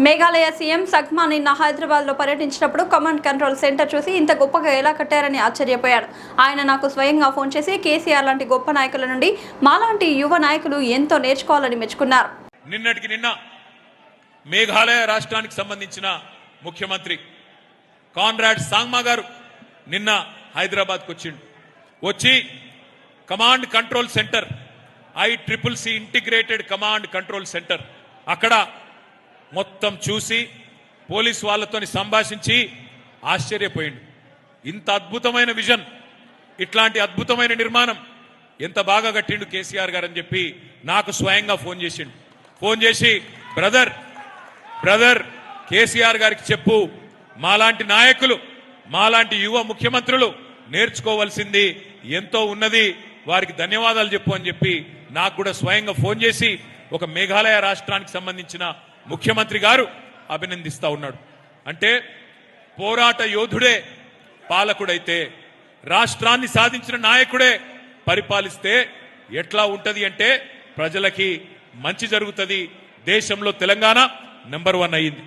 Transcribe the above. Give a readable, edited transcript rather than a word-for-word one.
Meghalaya CM సగ్మా నిన్న హైదరాబాద్లో పర్యటించినప్పుడు command control centre చూసి ఇంత గొప్పగా ఎలా కట్టారని ఆశ్చర్యపోయాడు. ఆయన నాకు స్వయంగా ఫోన్ చేసి కేసీఆర్ లాంటి గొప్ప నాయకుల నుండి మాలాంటి యువ నాయకులు ఎంతో నేర్చుకోవాలని మెచ్చుకున్నారు. నిన్నటికి నిన్న మేఘాలయ రాష్ట్రానికి సంబంధించిన ముఖ్యమంత్రి కాన్రాడ్ సాంగ్మా గారు నిన్న హైదరాబాద్కు వచ్చి command control centre ICCC integrated command control centre అక్కడ మొత్తం చూసి పోలీసు వాళ్ళతో సంభాషించి ఆశ్చర్యపోయిండు. ఇంత అద్భుతమైన విజన్, ఇట్లాంటి అద్భుతమైన నిర్మాణం ఎంత బాగా కట్టిండు కేసీఆర్ గారు అని చెప్పి నాకు స్వయంగా ఫోన్ చేసి బ్రదర్ కేసీఆర్ గారికి చెప్పు, మాలాంటి నాయకులు మాలాంటి యువ ముఖ్యమంత్రులు నేర్చుకోవాల్సింది ఎంతో ఉన్నది, వారికి ధన్యవాదాలు చెప్పు అని చెప్పి నాకు కూడా స్వయంగా ఫోన్ చేసి ఒక మేఘాలయ రాష్ట్రానికి సంబంధించిన ముఖ్యమంత్రి గారు అభినందిస్తా ఉన్నాడు. అంటే పోరాట యోధుడే పాలకుడైతే, రాష్ట్రాన్ని సాధించిన నాయకుడే పరిపాలిస్తే ఎట్లా ఉంటది అంటే ప్రజలకి మంచి జరుగుతుంది. దేశంలో తెలంగాణ నంబర్ 1 అయ్యింది.